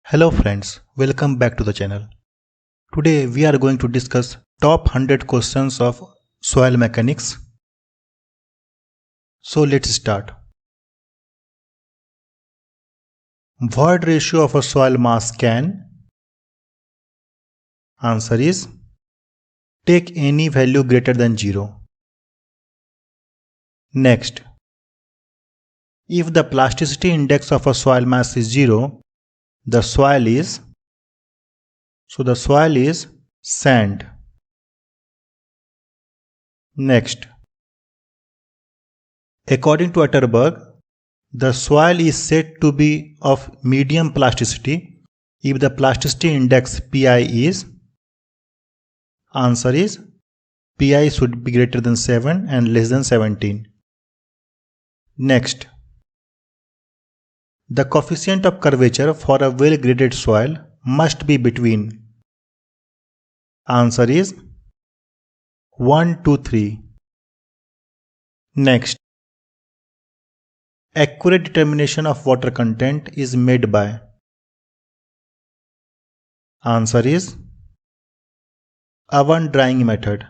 Hello friends, welcome back to the channel. Today we are going to discuss top 100 questions of soil mechanics. So let's start. What ratio of a soil mass can? Answer is take any value greater than 0. Next, if the plasticity index of a soil mass is 0, the soil is sand. Next, according to Atterberg, the soil is said to be of medium plasticity if the plasticity index Pi is. Answer is Pi should be greater than 7 and less than 17. Next, the coefficient of curvature for a well-graded soil must be between. Answer is 1 to 3. Next, accurate determination of water content is made by. Answer is oven drying method.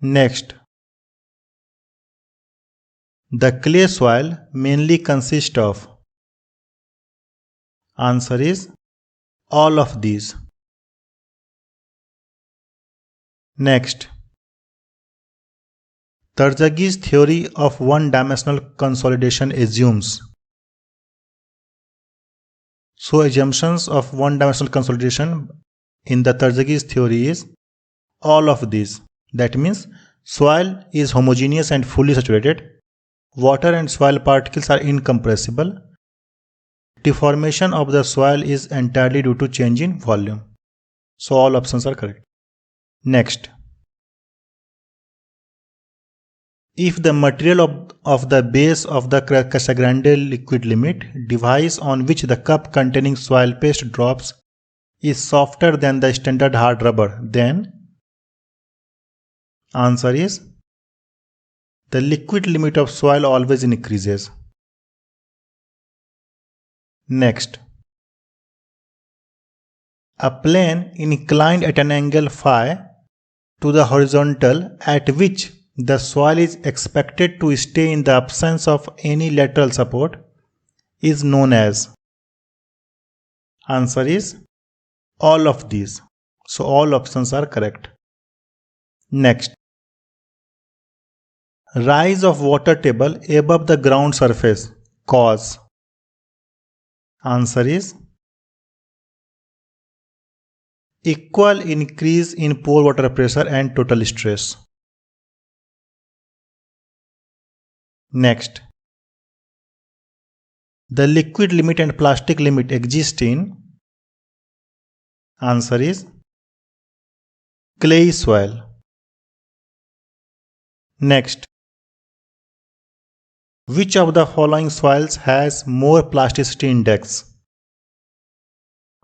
Next, the clay soil mainly consists of. Answer is all of these. Next, Terzaghi's theory of one-dimensional consolidation assumes. So assumptions of one-dimensional consolidation in the Terzaghi's theory is all of these. That means soil is homogeneous and fully saturated. Water and soil particles are incompressible. Deformation of the soil is entirely due to change in volume. So all options are correct. Next, if the material of the base of the Casagrande liquid limit device on which the cup containing soil paste drops is softer than the standard hard rubber, then answer is the liquid limit of soil always increases. Next, a plane inclined at an angle phi to the horizontal at which the soil is expected to stay in the absence of any lateral support is known as. Answer is all of these. So all options are correct. Next, rise of water table above the ground surface cause. Answer is equal increase in pore water pressure and total stress. Next, the liquid limit and plastic limit exist in. Answer is clay soil. Next, which of the following soils has more plasticity index?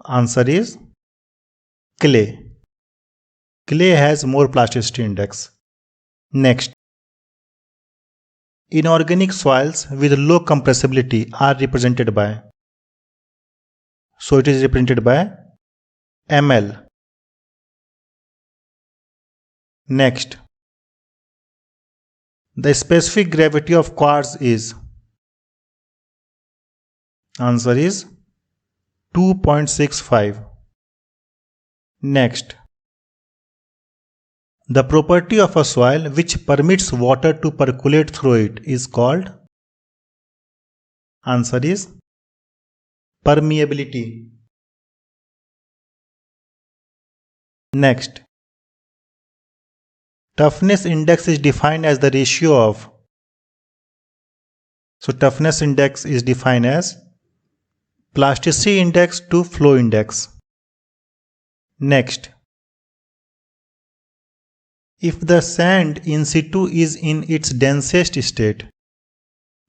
Answer is clay. Clay has more plasticity index. Next, inorganic soils with low compressibility are represented by. So it is represented by Ml. Next, the specific gravity of quartz is. Answer is 2.65. Next, the property of a soil which permits water to percolate through it is called. Answer is permeability. Next, toughness index is defined as the ratio of. So toughness index is defined as plasticity index to flow index. Next, if the sand in situ is in its densest state,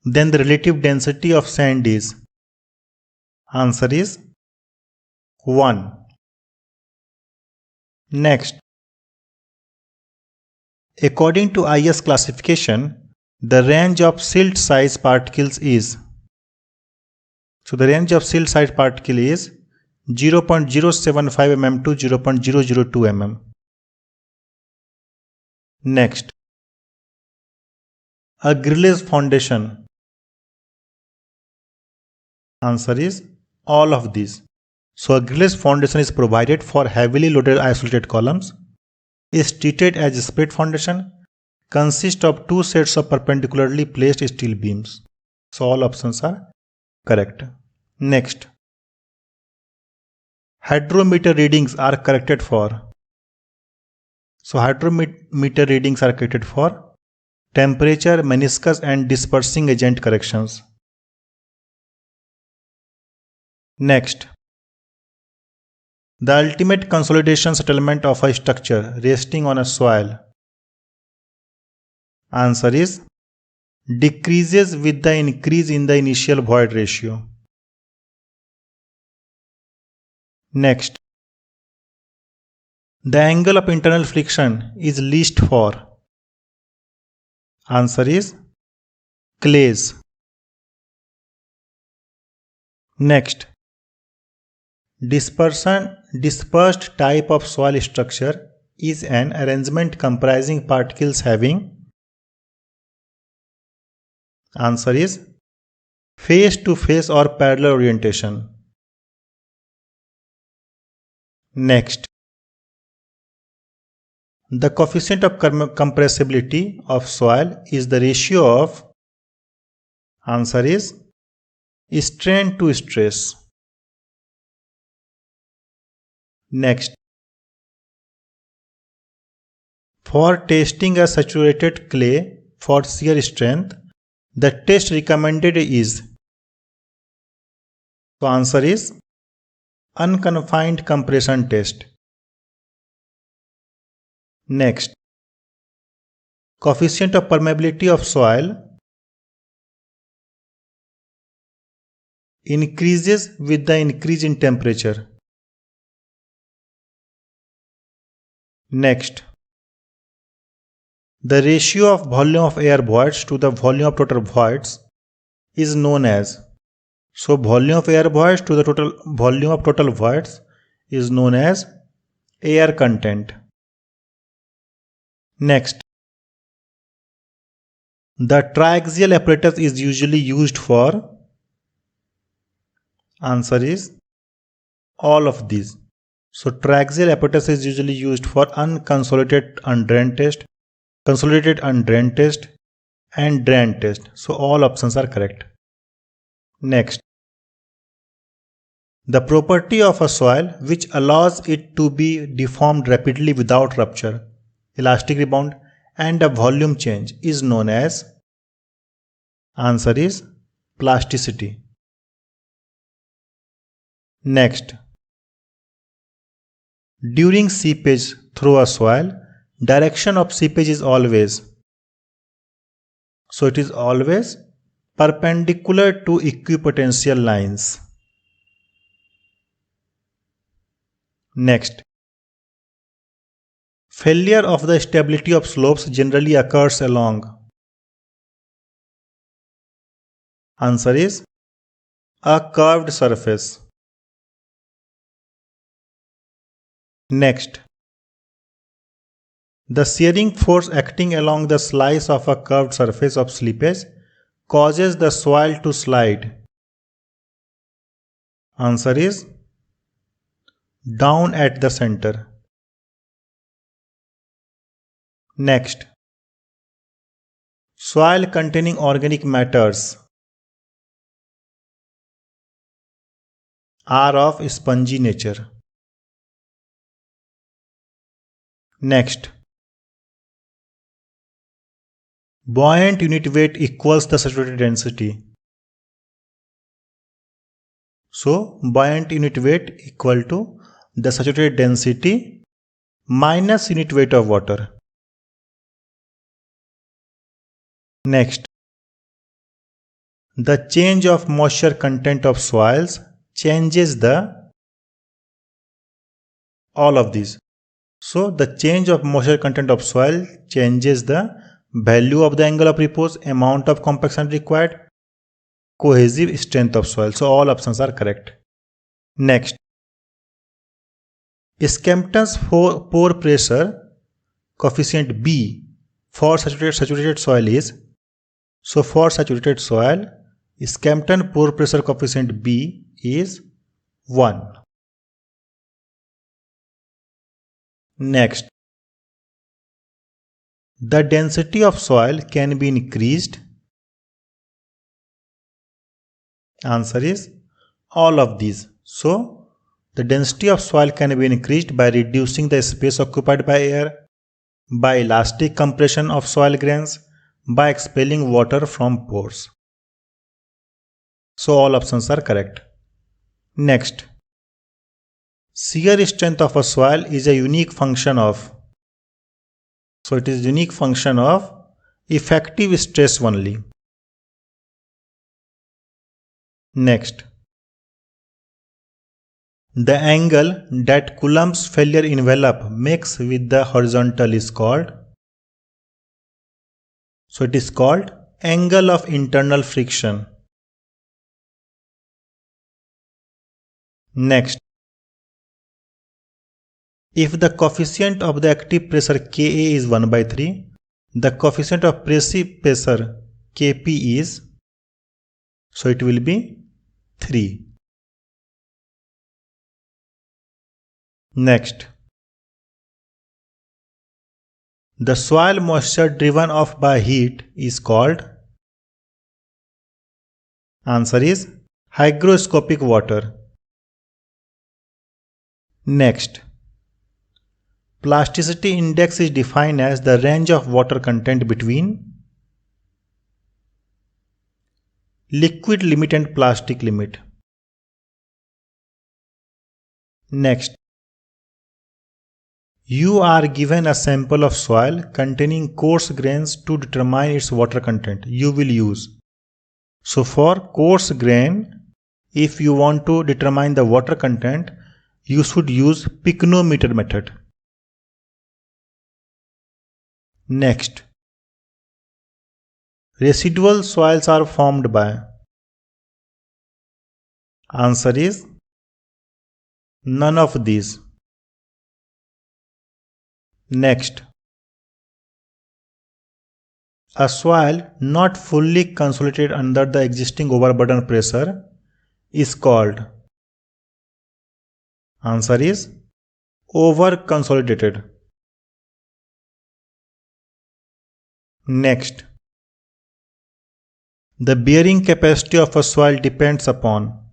then the relative density of sand is. Answer is 1. Next, according to IS classification, the range of silt size particles is. So the range of silt side particle is 0.075 mm to 0.002 mm. Next, a Grill's foundation. Answer is all of these. So a Grill's foundation is provided for heavily loaded isolated columns, is treated as a split foundation, consists of two sets of perpendicularly placed steel beams. So all options are correct. Next, hydrometer readings are corrected for. So hydrometer readings are corrected for temperature, meniscus and dispersing agent corrections. Next, the ultimate consolidation settlement of a structure resting on a soil. Answer is decreases with the increase in the initial void ratio. Next, the angle of internal friction is least for. Answer is clays. Next, dispersed type of soil structure is an arrangement comprising particles having. Answer is face to face or parallel orientation. Next, the coefficient of compressibility of soil is the ratio of. Answer is strain to stress. Next, for testing a saturated clay for shear strength, the test recommended is. So answer is unconfined compression test. Next, coefficient of permeability of soil increases with the increase in temperature. Next, the ratio of volume of air voids to the volume of total voids is known as. So volume of air voids to the total volume of total voids is known as air content. Next, the triaxial apparatus is usually used for. Answer is all of these. So triaxial apparatus is usually used for unconsolidated undrained test, consolidated undrained test and drain test. So all options are correct. Next, the property of a soil which allows it to be deformed rapidly without rupture, elastic rebound and a volume change is known as. Answer is plasticity. Next, during seepage through a soil, direction of seepage is always. So it is always perpendicular to equipotential lines. Next, failure of the stability of slopes generally occurs along. Answer is a curved surface. Next, the shearing force acting along the slice of a curved surface of slippage causes the soil to slide. Answer is down at the center. Next, soil containing organic matters are of spongy nature. Next, buoyant unit weight equals the saturated density. So buoyant unit weight equal to the saturated density minus unit weight of water. Next, the change of moisture content of soils changes the. All of these. So the change of moisture content of soil changes the value of the angle of repose, amount of compaction required, cohesive strength of soil. So all options are correct. Next, Skempton's pore pressure coefficient B for saturated soil is, so for saturated soil, Skempton pore pressure coefficient B is 1. Next, the density of soil can be increased. Answer is all of these. So, the density of soil can be increased by reducing the space occupied by air, by elastic compression of soil grains, by expelling water from pores. So, all options are correct. Next, shear strength of a soil is a unique function of, so it is unique function of effective stress only. Next, the angle that Coulomb's failure envelope makes with the horizontal is called, so it is called angle of internal friction. Next, if the coefficient of the active pressure Ka is 1/3, the coefficient of passive pressure Kp is, so it will be 3. Next, the soil moisture driven off by heat is called, answer is hygroscopic water. Next, plasticity index is defined as the range of water content between liquid limit and plastic limit. Next, you are given a sample of soil containing coarse grains to determine its water content. You will use, so for coarse grain, if you want to determine the water content, you should use pycnometer method. Next, residual soils are formed by, answer is none of these. Next, a soil not fully consolidated under the existing overburden pressure is called, answer is over consolidated. Next, the bearing capacity of a soil depends upon,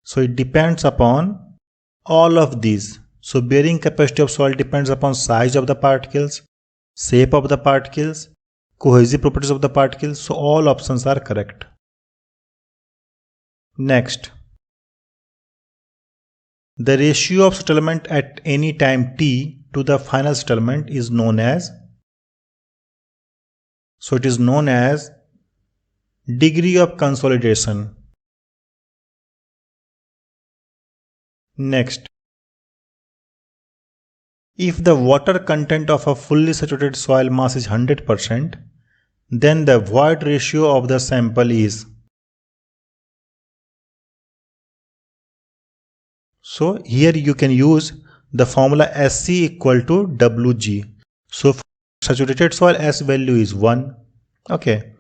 so it depends upon all of these. So bearing capacity of soil depends upon size of the particles, shape of the particles, cohesive properties of the particles. So all options are correct. Next, the ratio of settlement at any time t to the final settlement is known as, so it is known as degree of consolidation. Next, if the water content of a fully saturated soil mass is 100%, then the void ratio of the sample is, so here you can use the formula SC equal to Wg. So for saturated soil S value is 1. Okay.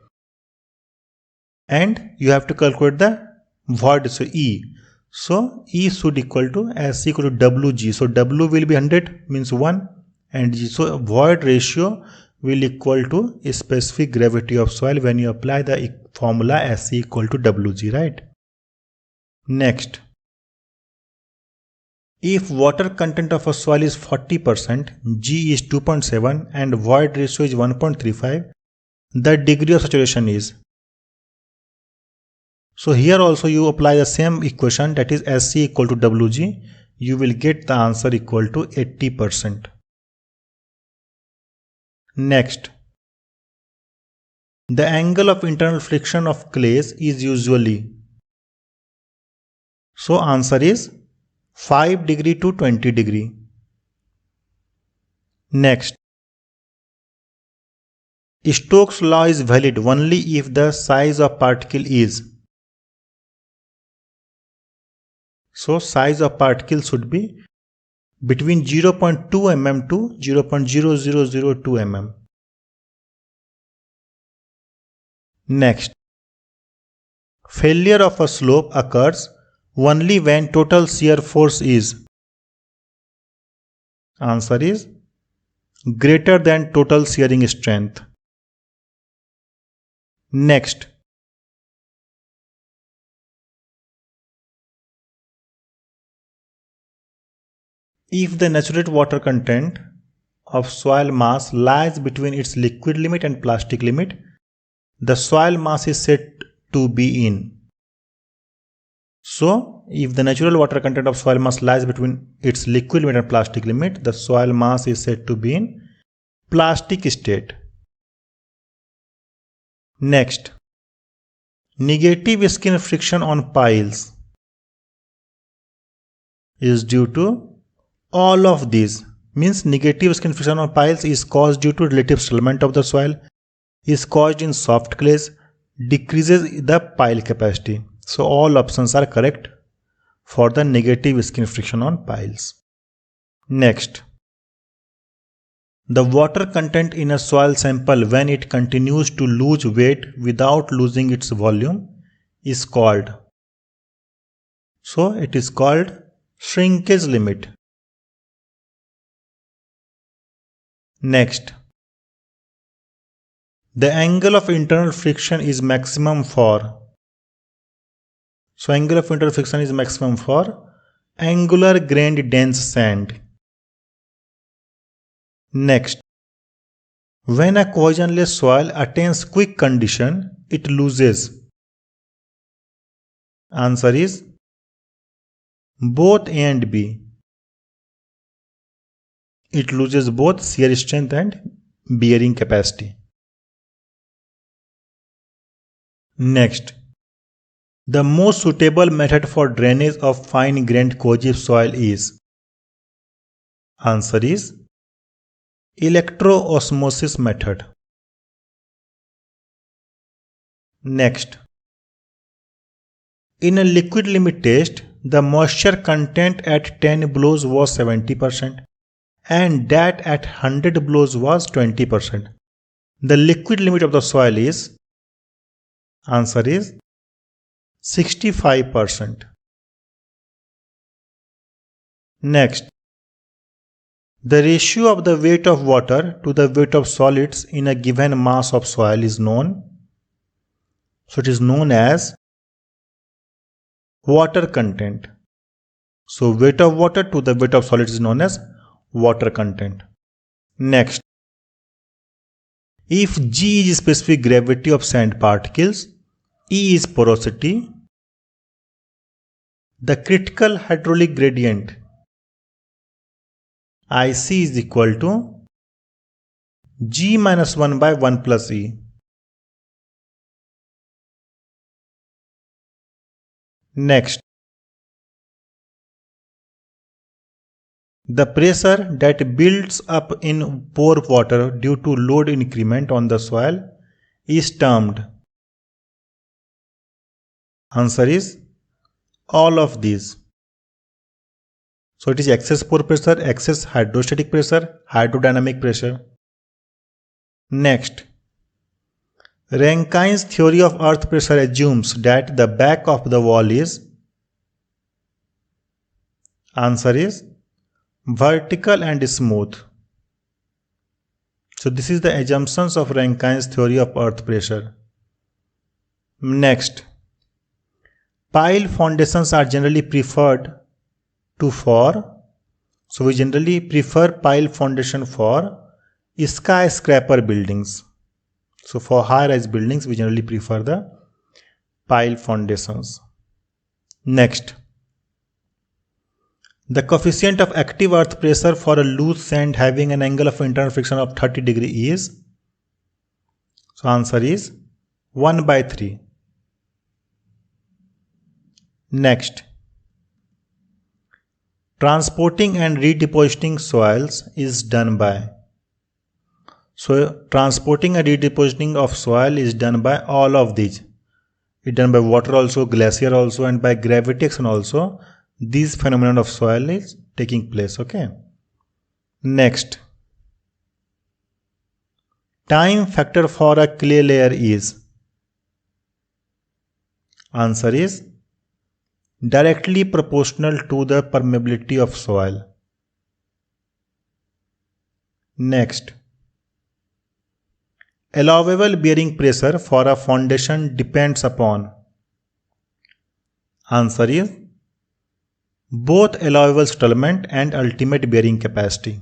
And you have to calculate the void, so E. So E should equal to SC equal to Wg. So W will be 100 means 1 and G. So void ratio will equal to a specific gravity of soil when you apply the formula SC equal to Wg, right? Next, if water content of a soil is 40%, G is 2.7 and void ratio is 1.35, the degree of saturation is. So here also you apply the same equation, that is SC equal to Wg, you will get the answer equal to 80%. Next, the angle of internal friction of clays is usually, so answer is 5 degree to 20 degree. Next, Stokes' law is valid only if the size of particle is. So size of particle should be between 0.2 mm to 0.0002 mm. Next, failure of a slope occurs only when total shear force is. Answer is greater than total shearing strength. Next, if the natural water content of soil mass lies between its liquid limit and plastic limit, the soil mass is said to be in. So, if the natural water content of soil mass lies between its liquid limit and plastic limit, the soil mass is said to be in plastic state. Next, negative skin friction on piles is due to all of these. Means negative skin friction on piles is caused due to relative settlement of the soil, is caused in soft clays, decreases the pile capacity. So all options are correct for the negative skin friction on piles. Next, the water content in a soil sample when it continues to lose weight without losing its volume is called. So it is called shrinkage limit. Next, the angle of internal friction is maximum for. So angle of internal friction is maximum for angular grained dense sand. Next, when a cohesionless soil attains quick condition, it loses. Answer is both A and B. It loses both shear strength and bearing capacity. Next, the most suitable method for drainage of fine-grained cohesive soil is. Answer is electro-osmosis method. Next, in a liquid limit test, the moisture content at 10 blows was 70% and that at 100 blows was 20%. The liquid limit of the soil is. Answer is 65%. Next, the ratio of the weight of water to the weight of solids in a given mass of soil is known. So it is known as water content. So weight of water to the weight of solids is known as water content. Next, if G is specific gravity of sand particles, E is porosity, the critical hydraulic gradient IC is equal to G minus 1 by 1 plus E. Next, the pressure that builds up in pore water due to load increment on the soil is termed. Answer is all of these. So it is excess pore pressure, excess hydrostatic pressure, hydrodynamic pressure. Next, Rankine's theory of earth pressure assumes that the back of the wall is. Answer is vertical and smooth. So this is the assumptions of Rankine's theory of earth pressure. Next, pile foundations are generally preferred so we generally prefer pile foundation for skyscraper buildings. So for high-rise buildings, we generally prefer the pile foundations. Next, the coefficient of active earth pressure for a loose sand having an angle of internal friction of 30 degree is. So answer is 1 by 3. Next, transporting and redepositing soils is done by. So transporting and redepositing of soil is done by all of these. It's done by water also, glacier also, and by gravity action also. These phenomenon of soil is taking place. Okay. Next, time factor for a clay layer is, answer is directly proportional to the permeability of soil. Next, allowable bearing pressure for a foundation depends upon, answer is both allowable settlement and ultimate bearing capacity.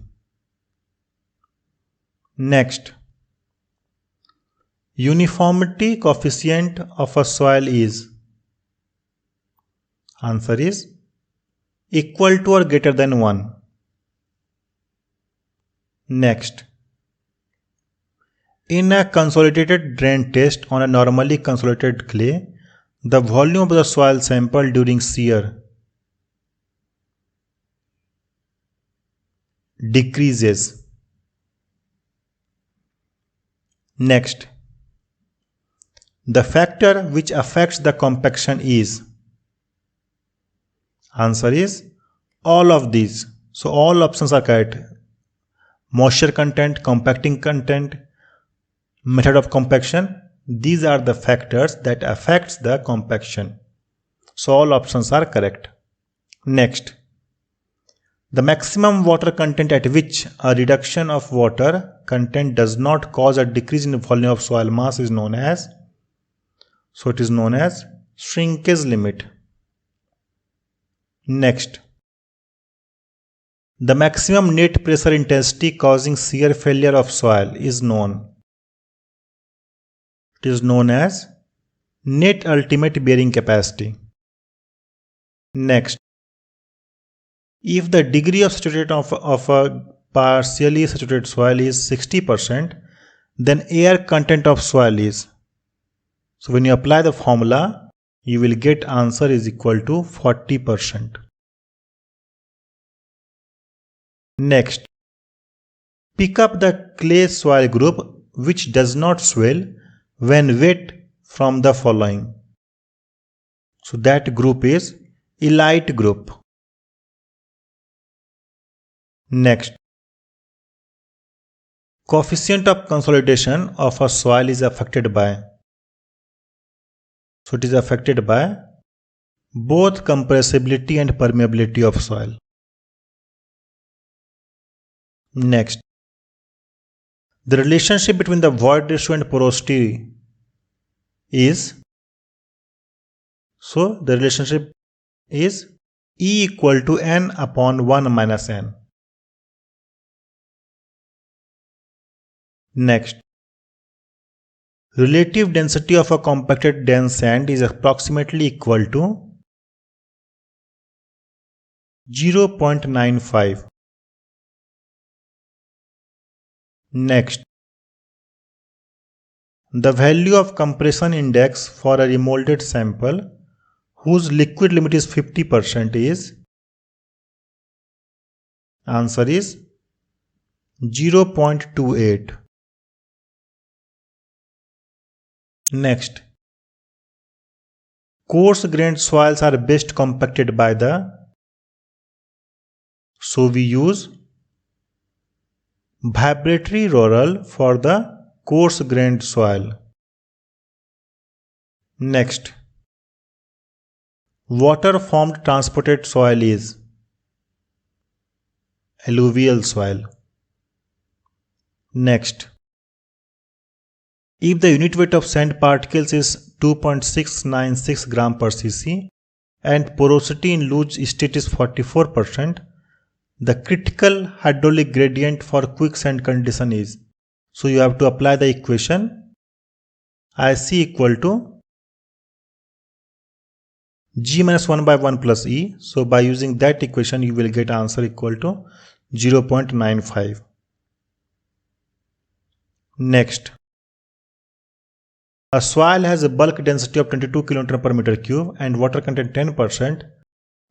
Next, uniformity coefficient of a soil is, answer is equal to or greater than 1. Next, in a consolidated drain test on a normally consolidated clay, the volume of the soil sample during shear decreases. Next, the factor which affects the compaction is, answer is all of these. So all options are correct. Moisture content, compacting content, method of compaction, these are the factors that affects the compaction. So all options are correct. Next, the maximum water content at which a reduction of water content does not cause a decrease in the volume of soil mass is known as, so it is known as shrinkage limit. Next, the maximum net pressure intensity causing shear failure of soil is known. It is known as net ultimate bearing capacity. Next, if the degree of saturation of a partially saturated soil is 60%, then air content of soil is, so when you apply the formula, you will get answer is equal to 40%. Next, pick up the clay soil group which does not swell when wet from the following. So that group is elite group. Next, coefficient of consolidation of a soil is affected by, so it is affected by both compressibility and permeability of soil. Next, the relationship between the void ratio and porosity is, so the relationship is E equal to N upon 1 minus N. Next, relative density of a compacted dense sand is approximately equal to 0.95. Next, the value of compression index for a remolded sample whose liquid limit is 50% is, answer is 0.28. Next, coarse grained soils are best compacted by the, so we use vibratory roller for the coarse grained soil. Next, water formed transported soil is alluvial soil. Next, if the unit weight of sand particles is 2.696 gram per cc and porosity in loose state is 44%, the critical hydraulic gradient for quicksand condition is, so you have to apply the equation IC equal to G minus 1 by 1 plus E. So by using that equation you will get answer equal to 0.95. Next, a soil has a bulk density of 22 kN per meter cube and water content 10%.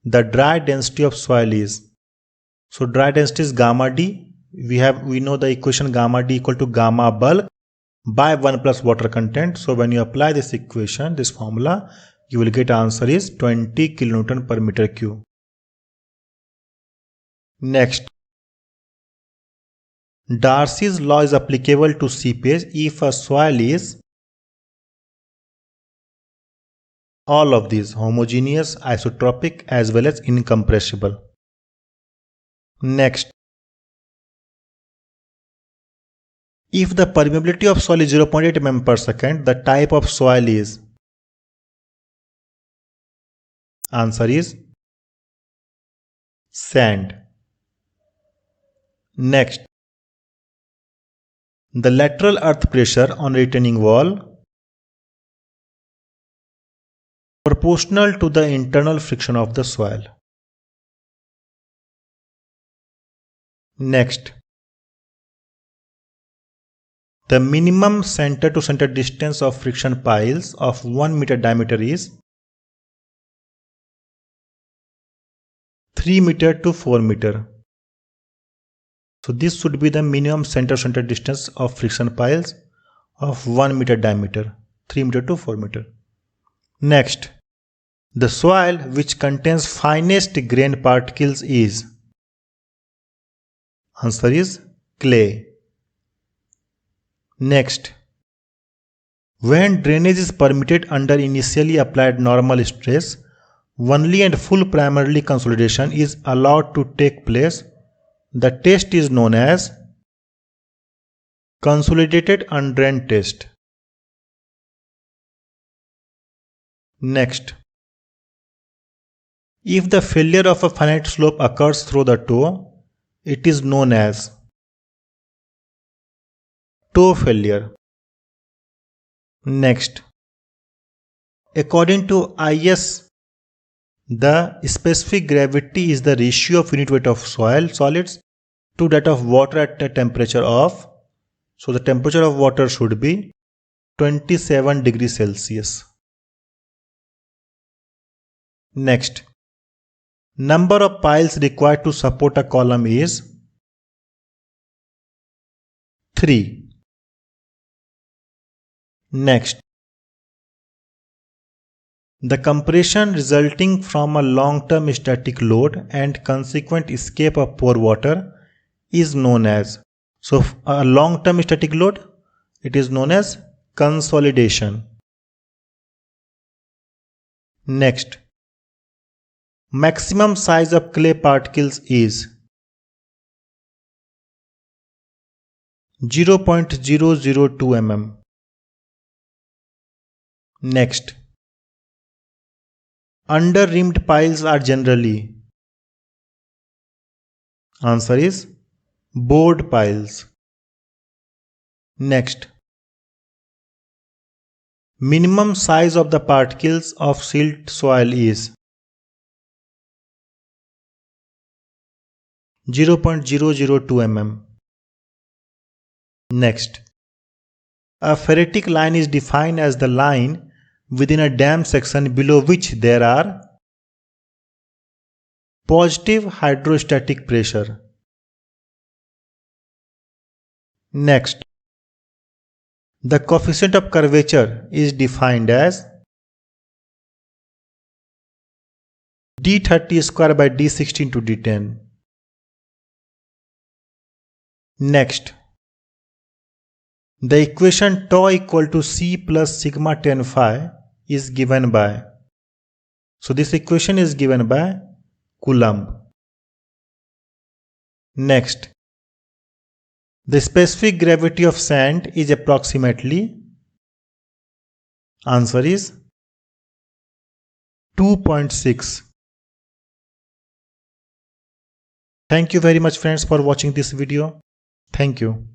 The dry density of soil is, so dry density is gamma D we know the equation gamma d equal to gamma bulk by 1 plus water content. So when you apply this equation, this formula, you will get answer is 20 kilonewton per meter cube. Next, Darcy's law is applicable to seepage if a soil is all of these: homogeneous, isotropic, as well as incompressible. Next, if the permeability of soil is 0.8 mm per second, the type of soil is, answer is sand. Next, the lateral earth pressure on retaining wall proportional to the internal friction of the soil. Next, the minimum center to center distance of friction piles of 1 meter diameter is 3 meter to 4 meter. So this should be the minimum center to center distance of friction piles of 1 meter diameter, 3 meter to 4 meter. Next, the soil which contains finest grain particles is, answer is clay. Next, when drainage is permitted under initially applied normal stress, only and full primarily consolidation is allowed to take place. The test is known as consolidated undrained test. Next, if the failure of a finite slope occurs through the toe, it is known as toe failure. Next, according to IS, the specific gravity is the ratio of unit weight of soil solids to that of water at a temperature of, so the temperature of water should be 27 degrees Celsius. Next, number of piles required to support a column is 3. Next, the compression resulting from a long-term static load and consequent escape of pore water is known as, so a long-term static load, it is known as consolidation. Next, maximum size of clay particles is 0.002 mm. Next, under-rimmed piles are generally, answer is bored piles. Next, minimum size of the particles of silt soil is 0.002 mm. Next, a ferritic line is defined as the line within a dam section below which there are positive hydrostatic pressure. Next, the coefficient of curvature is defined as d30 square by d16 to d10. Next, the equation tau equal to C plus sigma tan phi is given by, so this equation is given by Coulomb. Next, the specific gravity of sand is approximately, answer is 2.6. Thank you very much friends for watching this video. Thank you.